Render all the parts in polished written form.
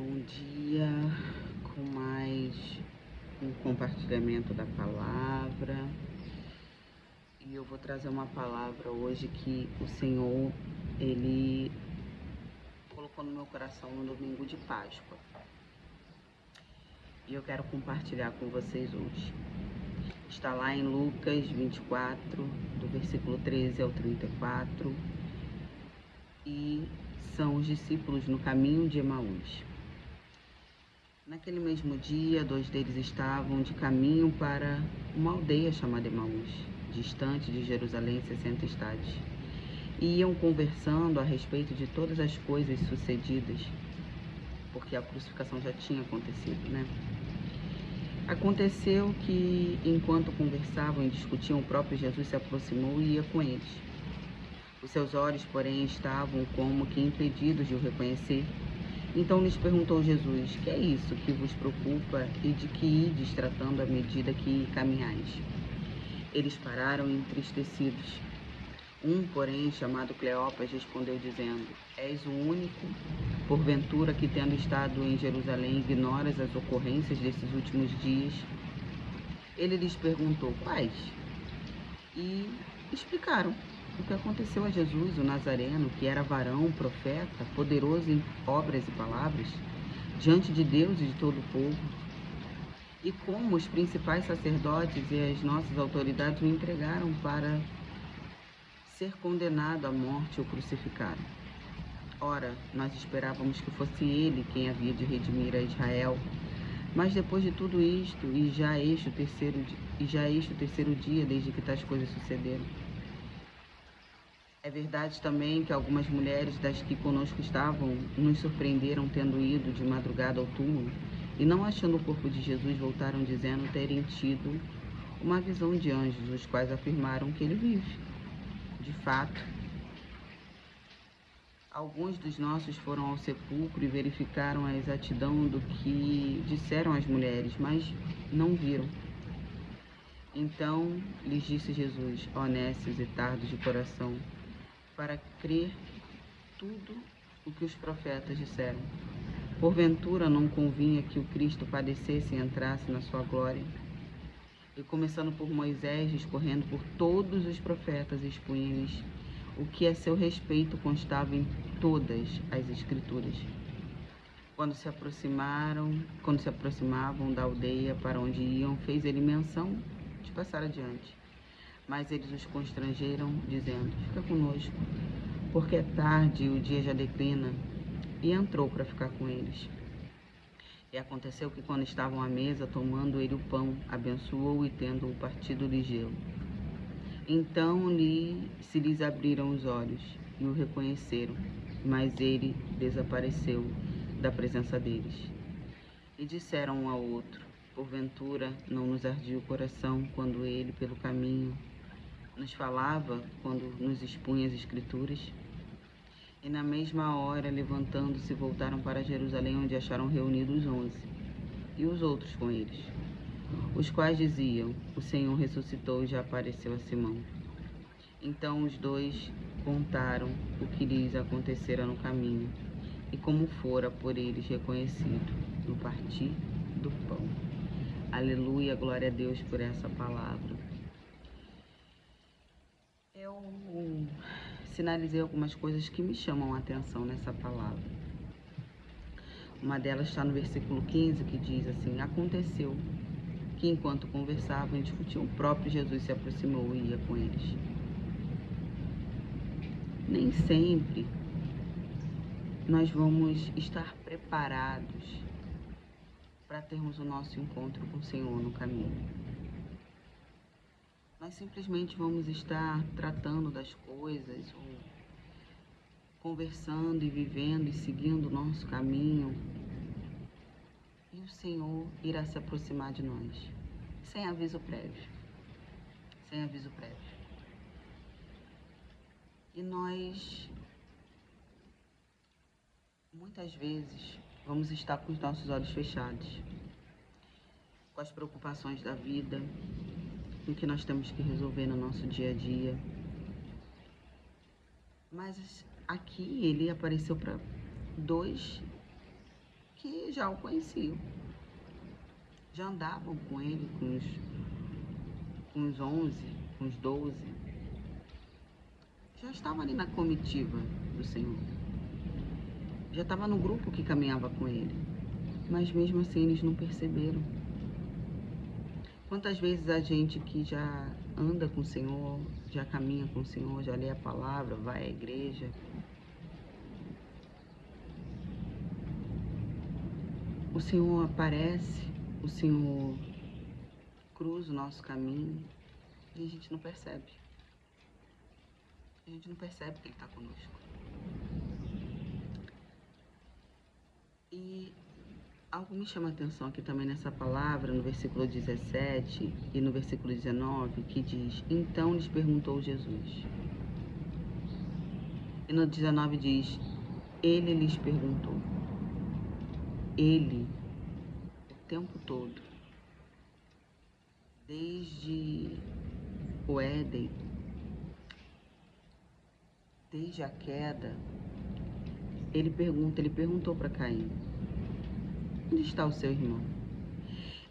Bom dia, com mais um compartilhamento da palavra. E eu vou trazer uma palavra hoje que o Senhor, Ele colocou no meu coração no domingo de Páscoa. E eu quero compartilhar com vocês hoje. Está lá em Lucas 24, do versículo 13 ao 34. E são os discípulos no caminho de Emaús. Naquele mesmo dia, 2 deles estavam de caminho para uma aldeia chamada Emaús, distante de Jerusalém 60 estades. E iam conversando a respeito de todas as coisas sucedidas, porque a crucificação já tinha acontecido, né? Aconteceu que, enquanto conversavam e discutiam, o próprio Jesus se aproximou e ia com eles. Os seus olhos, porém, estavam como que impedidos de o reconhecer. Então lhes perguntou Jesus: que é isso que vos preocupa e de que ides tratando à medida que caminhais? Eles pararam entristecidos. Um, porém, chamado Cleopas, respondeu dizendo: és o único, porventura, que tendo estado em Jerusalém, ignoras as ocorrências desses últimos dias? Ele lhes perguntou: quais? E explicaram o que aconteceu a Jesus, o Nazareno, que era varão, profeta, poderoso em obras e palavras, diante de Deus e de todo o povo, e como os principais sacerdotes e as nossas autoridades o entregaram para ser condenado à morte ou crucificado. Ora, nós esperávamos que fosse ele quem havia de redimir a Israel. Mas depois de tudo isto, e já este o terceiro dia desde que tais coisas sucederam. É verdade também que algumas mulheres das que conosco estavam nos surpreenderam tendo ido de madrugada ao túmulo e, não achando o corpo de Jesus, voltaram dizendo terem tido uma visão de anjos, os quais afirmaram que ele vive. De fato, alguns dos nossos foram ao sepulcro e verificaram a exatidão do que disseram as mulheres, mas não viram. Então lhes disse Jesus: honestos e tardos de coração, para crer tudo o que os profetas disseram. Porventura não convinha que o Cristo padecesse e entrasse na sua glória? E começando por Moisés, discorrendo por todos os profetas, expunha-lhes o que a seu respeito constava em todas as Escrituras. Quando se aproximavam da aldeia para onde iam, fez ele menção de passar adiante. Mas eles os constrangeram, dizendo: fica conosco, porque é tarde e o dia já declina. E entrou para ficar com eles. E aconteceu que, quando estavam à mesa, tomando ele o pão, abençoou e, tendo-o partido, lhes deu. Então se lhes abriram os olhos e o reconheceram, mas ele desapareceu da presença deles. E disseram um ao outro: porventura não nos ardia o coração quando ele, pelo caminho, nos falava, quando nos expunha as Escrituras? E na mesma hora, levantando-se, voltaram para Jerusalém, onde acharam reunidos os 11, e os outros com eles, os quais diziam: o Senhor ressuscitou e já apareceu a Simão. Então os dois contaram o que lhes acontecera no caminho, e como fora por eles reconhecido no partir do pão. Aleluia, glória a Deus por essa palavra. Eu sinalizei algumas coisas que me chamam a atenção nessa palavra. Uma delas está no versículo 15, que diz assim: aconteceu que, enquanto conversavam e discutiam, o próprio Jesus se aproximou e ia com eles. Nem sempre nós vamos estar preparados para termos o nosso encontro com o Senhor no caminho. Nós simplesmente vamos estar tratando das coisas, ou conversando e vivendo e seguindo o nosso caminho, e o Senhor irá se aproximar de nós, sem aviso prévio. Sem aviso prévio. E nós, muitas vezes, vamos estar com os nossos olhos fechados, com as preocupações da vida, o que nós temos que resolver no nosso dia a dia. Mas aqui ele apareceu para dois que eles já o conheciam, já andavam com ele com os 11, com os 12, já estavam ali na comitiva do Senhor, já estava no grupo que caminhava com ele, mas mesmo assim eles não perceberam. Quantas vezes a gente que já anda com o Senhor, já caminha com o Senhor, já lê a palavra, vai à igreja, o Senhor aparece, o Senhor cruza o nosso caminho e a gente não percebe. A gente não percebe que Ele está conosco. E algo me chama a atenção aqui também nessa palavra, no versículo 17 e no versículo 19, que diz: então lhes perguntou Jesus. E no 19 diz: ele lhes perguntou. Ele, o tempo todo, desde o Éden, desde a queda, ele perguntou para Caim: onde está o seu irmão?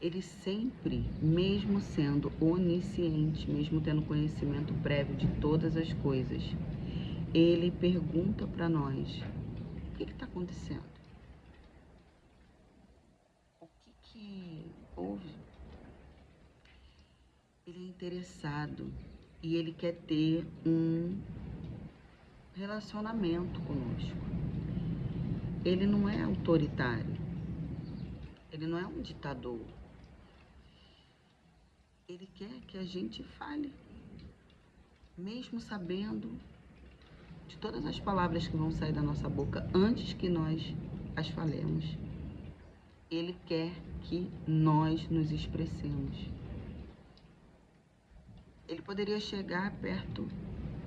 Ele sempre, mesmo sendo onisciente, mesmo tendo conhecimento prévio de todas as coisas, ele pergunta para nós: o que está acontecendo? O que houve? Ele é interessado e ele quer ter um relacionamento conosco. Ele não é autoritário, ele não é um ditador. Ele quer que a gente fale, mesmo sabendo de todas as palavras que vão sair da nossa boca antes que nós as falemos. Ele quer que nós nos expressemos. Ele poderia chegar perto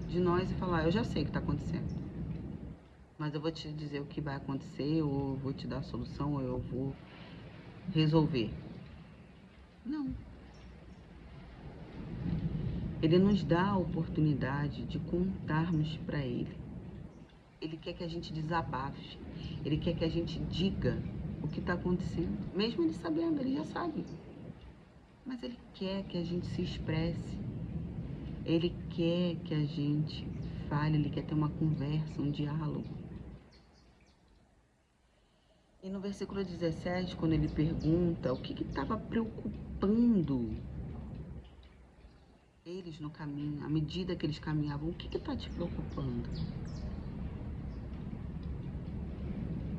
de nós e falar: eu já sei o que está acontecendo, mas eu vou te dizer o que vai acontecer, ou eu vou te dar a solução, ou eu vou resolver. Não. Ele nos dá a oportunidade de contarmos para Ele. Ele quer que a gente desabafe. Ele quer que a gente diga o que está acontecendo. Mesmo ele sabendo, ele já sabe. Mas ele quer que a gente se expresse. Ele quer que a gente fale, ele quer ter uma conversa, um diálogo. E no versículo 17, quando ele pergunta o que estava preocupando eles no caminho, à medida que eles caminhavam, o que está te preocupando?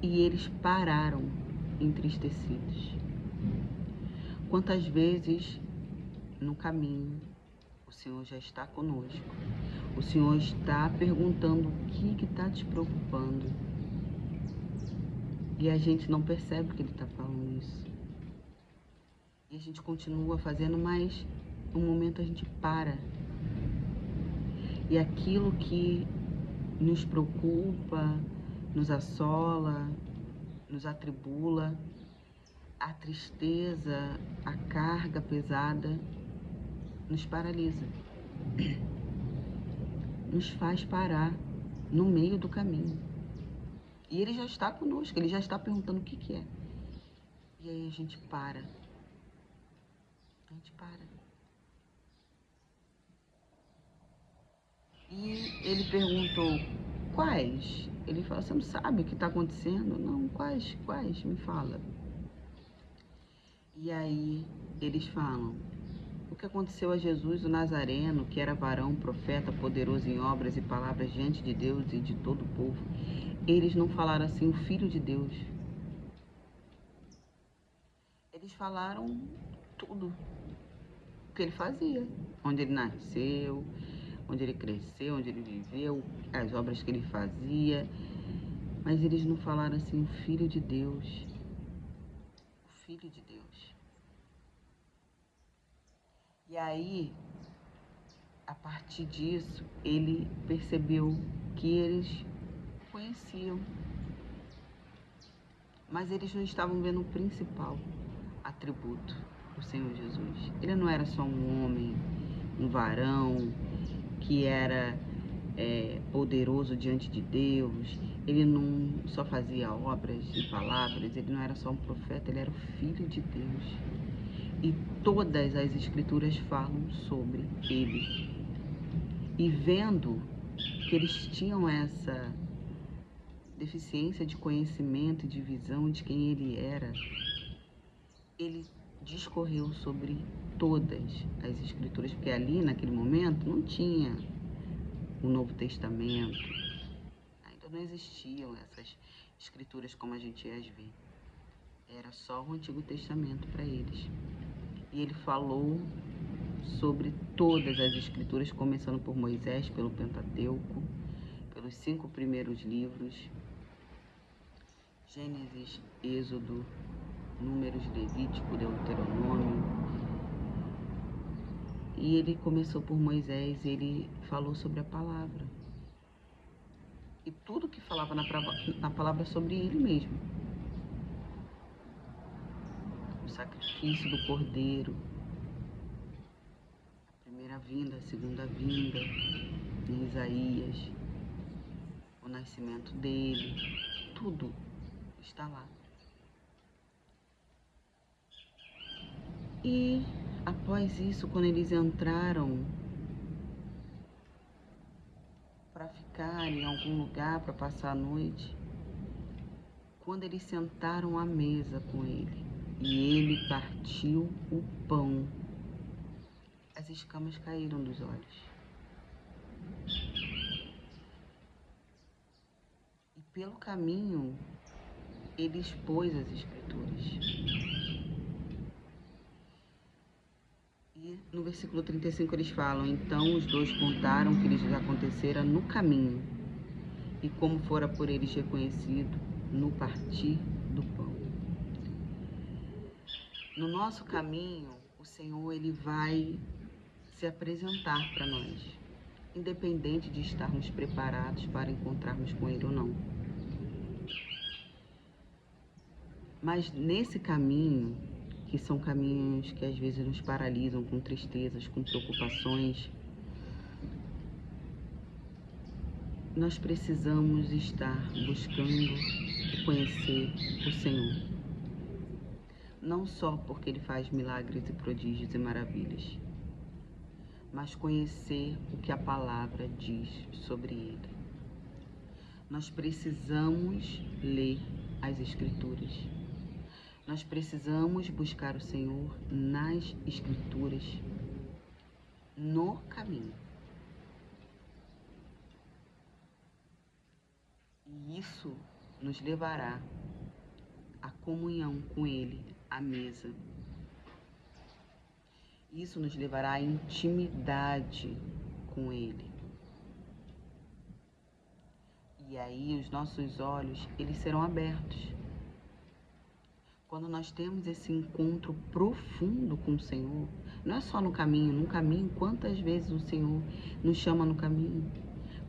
E eles pararam entristecidos. Quantas vezes no caminho o Senhor já está conosco, o Senhor está perguntando o que está te preocupando, e a gente não percebe que Ele está falando isso. E a gente continua fazendo, mas um momento a gente para. E aquilo que nos preocupa, nos assola, nos atribula, a tristeza, a carga pesada, nos paralisa. Nos faz parar no meio do caminho. E Ele já está conosco, Ele já está perguntando o que é. E aí a gente para. A gente para. E Ele perguntou: quais? Ele falou: você não sabe o que está acontecendo? Não, quais? Me fala. E aí eles falam: o que aconteceu a Jesus o Nazareno, que era varão, profeta, poderoso em obras e palavras diante de Deus e de todo o povo. Eles não falaram assim: o Filho de Deus. Eles falaram tudo o que ele fazia, onde ele nasceu, onde ele cresceu, onde ele viveu, as obras que ele fazia. Mas eles não falaram assim: o Filho de Deus. O Filho de Deus. E aí, a partir disso, ele percebeu que eles conheciam, mas eles não estavam vendo o principal atributo, o Senhor Jesus. Ele não era só um homem, um varão, que era poderoso diante de Deus, Ele não só fazia obras e palavras, ele não era só um profeta, ele era o Filho de Deus. E todas as escrituras falam sobre ele. E vendo que eles tinham essa deficiência de conhecimento e de visão de quem ele era, ele discorreu sobre todas as escrituras, porque ali naquele momento não tinha o Novo Testamento, ainda não existiam essas escrituras como a gente as vê, era só o Antigo Testamento para eles. E ele falou sobre todas as escrituras, começando por Moisés, pelo Pentateuco, pelos 5 primeiros livros, Gênesis, Êxodo, Números, Levítico, Deuteronômio. E ele começou por Moisés, ele falou sobre a palavra. E tudo que falava na palavra sobre ele mesmo. O sacrifício do cordeiro, a primeira vinda, a segunda vinda, em Isaías, o nascimento dele, tudo está lá. E após isso, quando eles entraram para ficar em algum lugar para passar a noite, quando eles sentaram à mesa com ele e ele partiu o pão, as escamas caíram dos olhos. E pelo caminho, ele expôs as escrituras. E no versículo 35 eles falam: então os dois contaram o que lhes acontecera no caminho e como fora por eles reconhecido no partir do pão. No nosso caminho, o Senhor ele vai se apresentar para nós, independente de estarmos preparados para encontrarmos com Ele ou não. Mas nesse caminho, que são caminhos que às vezes nos paralisam com tristezas, com preocupações, nós precisamos estar buscando conhecer o Senhor. Não só porque Ele faz milagres e prodígios e maravilhas, mas conhecer o que a palavra diz sobre Ele. Nós precisamos ler as Escrituras. Nós precisamos buscar o Senhor nas Escrituras, no caminho. E isso nos levará à comunhão com Ele, à mesa. Isso nos levará à intimidade com Ele. E aí os nossos olhos, eles serão abertos. Quando nós temos esse encontro profundo com o Senhor, não é só no caminho, quantas vezes o Senhor nos chama no caminho,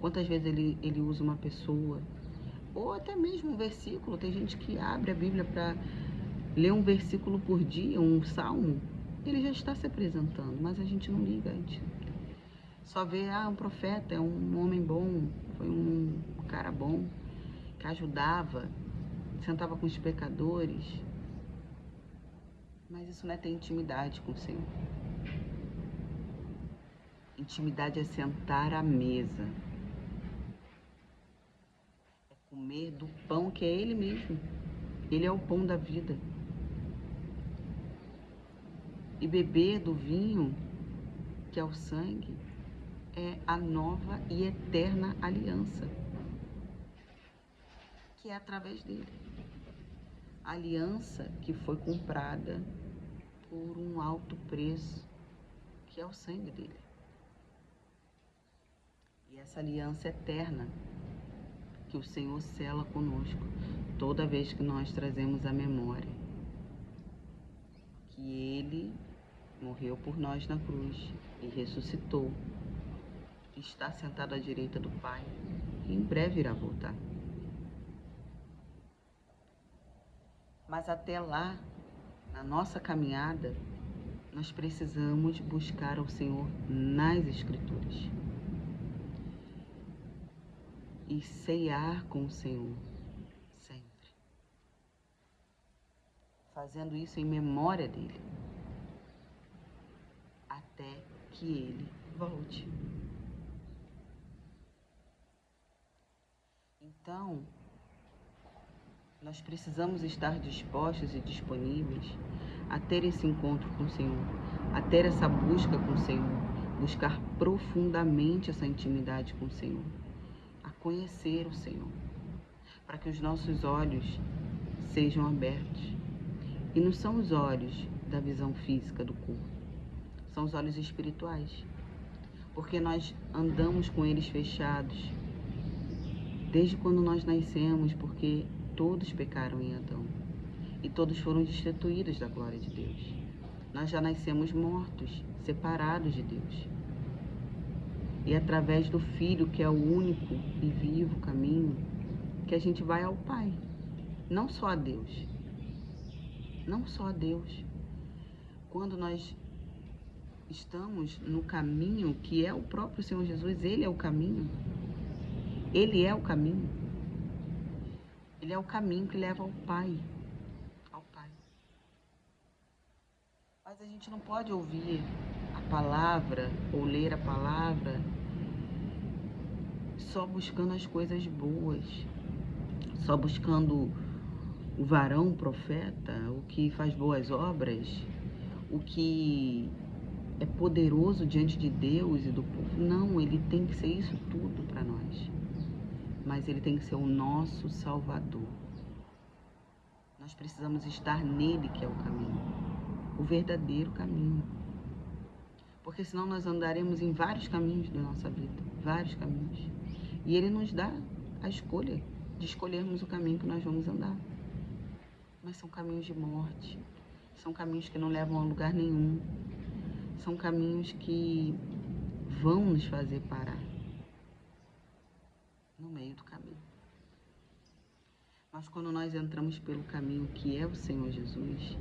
quantas vezes Ele usa uma pessoa, ou até mesmo um versículo. Tem gente que abre a Bíblia para ler um versículo por dia, um salmo, Ele já está se apresentando, mas a gente não liga, a gente só vê, um profeta, é um homem bom, foi um cara bom, que ajudava, sentava com os pecadores. Mas isso não é ter intimidade com o Senhor. Intimidade é sentar à mesa. É comer do pão que é Ele mesmo. Ele é o pão da vida. E beber do vinho, que é o sangue, é a nova e eterna aliança, que é através dele. A aliança que foi comprada por um alto preço, que é o sangue dele. E essa aliança eterna que o Senhor sela conosco toda vez que nós trazemos a memória que Ele morreu por nós na cruz e ressuscitou, está sentado à direita do Pai e em breve irá voltar. Mas até lá, na nossa caminhada, nós precisamos buscar ao Senhor nas Escrituras. e ceiar com o Senhor sempre, fazendo isso em memória dele, até que ele volte. Então, nós precisamos estar dispostos e disponíveis a ter esse encontro com o Senhor, a ter essa busca com o Senhor, buscar profundamente essa intimidade com o Senhor, a conhecer o Senhor, para que os nossos olhos sejam abertos. E não são os olhos da visão física do corpo, são os olhos espirituais, porque nós andamos com eles fechados desde quando nós nascemos, porque todos pecaram em Adão e todos foram destituídos da glória de Deus. Nós já nascemos mortos, separados de Deus. E é através do Filho, que é o único e vivo caminho, que a gente vai ao Pai. Não só a Deus. Não só a Deus. Quando nós estamos no caminho, que é o próprio Senhor Jesus, Ele é o caminho. Ele é o caminho. Ele é o caminho que leva ao Pai. Ao Pai. Mas a gente não pode ouvir a palavra ou ler a palavra só buscando as coisas boas, só buscando o varão profeta, o que faz boas obras, o que é poderoso diante de Deus e do povo. Não, ele tem que ser isso tudo para nós. Mas ele tem que ser o nosso Salvador. Nós precisamos estar nele, que é o caminho, o verdadeiro caminho. Porque senão nós andaremos em vários caminhos da nossa vida, vários caminhos. E ele nos dá a escolha de escolhermos o caminho que nós vamos andar. Mas são caminhos de morte, são caminhos que não levam a lugar nenhum, são caminhos que vão nos fazer parar no meio do caminho. Mas quando nós entramos pelo caminho que é o Senhor Jesus,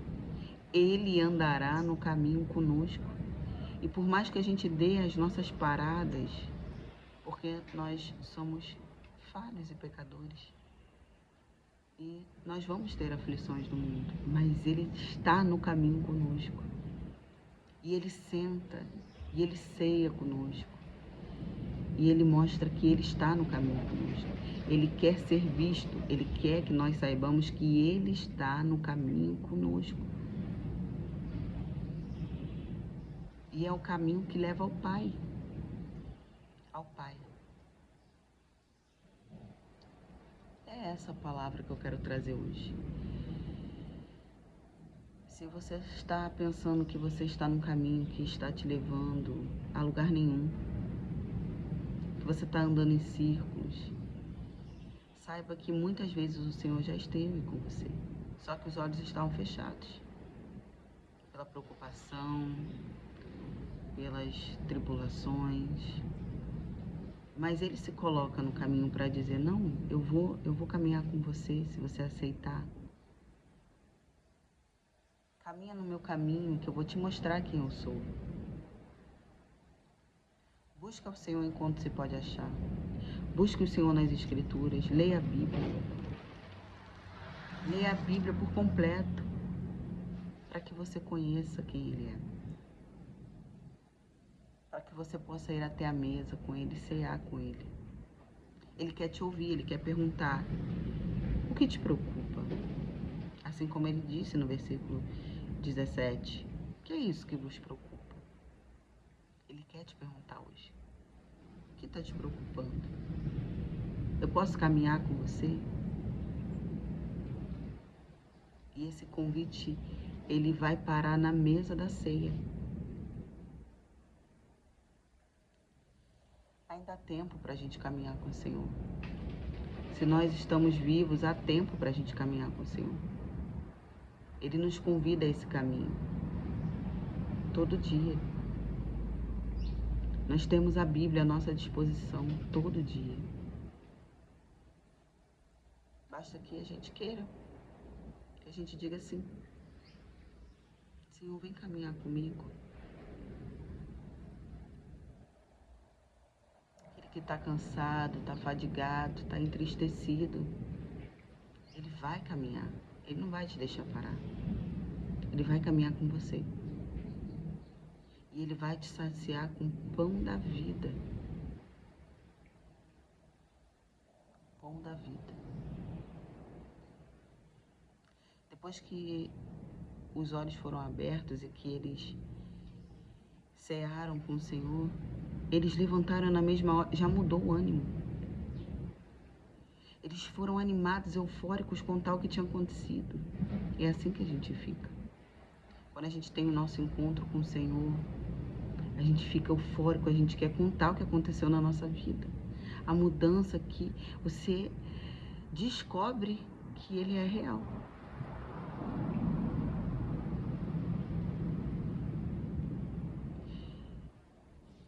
Ele andará no caminho conosco. E por mais que a gente dê as nossas paradas, porque nós somos falhos e pecadores, e nós vamos ter aflições no mundo, mas Ele está no caminho conosco. E Ele senta, e Ele ceia conosco. E Ele mostra que Ele está no caminho conosco. Ele quer ser visto, Ele quer que nós saibamos que Ele está no caminho conosco. E é o caminho que leva ao Pai. Ao Pai. É essa a palavra que eu quero trazer hoje. Se você está pensando que você está num caminho que está te levando a lugar nenhum, que você está andando em círculos, saiba que muitas vezes o Senhor já esteve com você, só que os olhos estavam fechados pela preocupação, pelas tribulações. Mas Ele se coloca no caminho para dizer, não, eu vou caminhar com você se você aceitar. Caminha no meu caminho que eu vou te mostrar quem eu sou. Busca o Senhor enquanto se pode achar. Busque o Senhor nas Escrituras, leia a Bíblia. Leia a Bíblia por completo, para que você conheça quem Ele é. Para que você possa ir até a mesa com Ele, cear com Ele. Ele quer te ouvir, Ele quer perguntar, o que te preocupa? Assim como Ele disse no versículo 17, o que é isso que vos preocupa? Ele quer te perguntar hoje, o que está te preocupando? Eu posso caminhar com você? E esse convite, ele vai parar na mesa da ceia. Ainda há tempo para a gente caminhar com o Senhor. Se nós estamos vivos, há tempo para a gente caminhar com o Senhor. Ele nos convida a esse caminho. Todo dia. Nós temos a Bíblia à nossa disposição todo dia. Basta que a gente queira. Que a gente diga assim, Senhor, vem caminhar comigo. Ele que está cansado, está fadigado, está entristecido, ele vai caminhar. Ele não vai te deixar parar. Ele vai caminhar com você. E ele vai te saciar com o pão da vida. Pão da vida. Depois que os olhos foram abertos e que eles cearam com o Senhor, eles levantaram na mesma hora, já mudou o ânimo. Eles foram animados, eufóricos com tal que tinha acontecido. É assim que a gente fica. Quando a gente tem o nosso encontro com o Senhor, a gente fica eufórico, a gente quer contar o que aconteceu na nossa vida. A mudança que você descobre que Ele é real.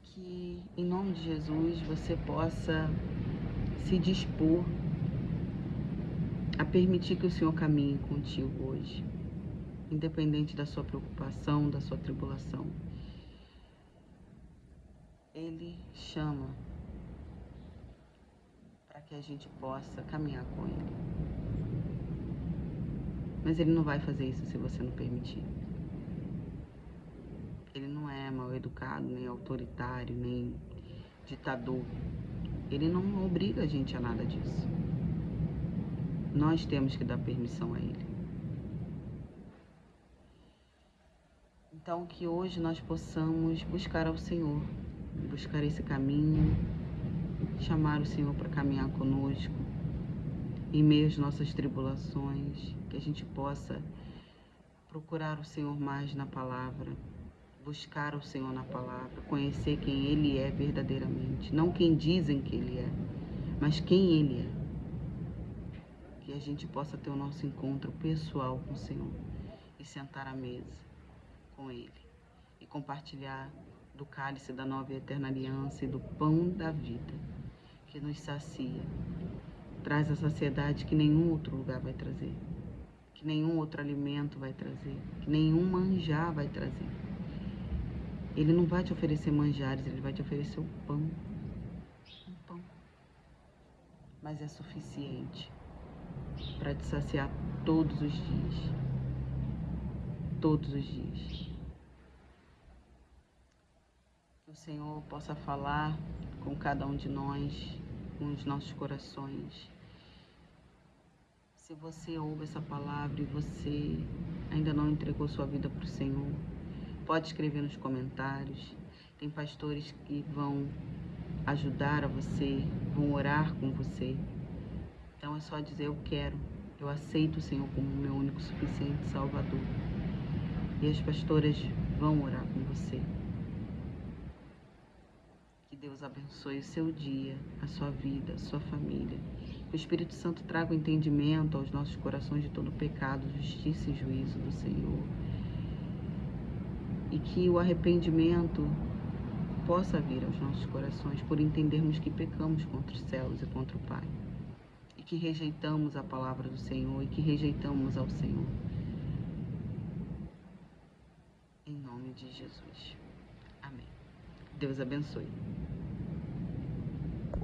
Que em nome de Jesus você possa se dispor a permitir que o Senhor caminhe contigo hoje, independente da sua preocupação, da sua tribulação. Ele chama para que a gente possa caminhar com Ele. Mas Ele não vai fazer isso se você não permitir. Ele não é mal educado, nem autoritário, nem ditador. Ele não obriga a gente a nada disso. Nós temos que dar permissão a Ele. Então, que hoje nós possamos buscar ao Senhor, buscar esse caminho, chamar o Senhor para caminhar conosco, em meio às nossas tribulações, que a gente possa procurar o Senhor mais na palavra, buscar o Senhor na palavra, conhecer quem Ele é verdadeiramente, não quem dizem que Ele é, mas quem Ele é. Que a gente possa ter o nosso encontro pessoal com o Senhor e sentar à mesa com Ele e compartilhar do cálice da nova e eterna aliança e do pão da vida que nos sacia, traz a saciedade que nenhum outro lugar vai trazer, que nenhum outro alimento vai trazer, que nenhum manjar vai trazer. Ele não vai te oferecer manjares, Ele vai te oferecer o pão, um pão, mas é suficiente para te saciar todos os dias, todos os dias. Que o Senhor possa falar com cada um de nós, com os nossos corações. Se você ouve essa palavra e você ainda não entregou sua vida para o Senhor, pode escrever nos comentários. Tem pastores que vão ajudar a você, vão orar com você. Então é só dizer: eu quero, eu aceito o Senhor como meu único, suficiente Salvador. E as pastoras vão orar com você. Que Deus abençoe o seu dia, a sua vida, a sua família. Que o Espírito Santo traga o entendimento aos nossos corações de todo pecado, justiça e juízo do Senhor. E que o arrependimento possa vir aos nossos corações por entendermos que pecamos contra os céus e contra o Pai. E que rejeitamos a palavra do Senhor e que rejeitamos ao Senhor. Em nome de Jesus. Amém. Deus abençoe.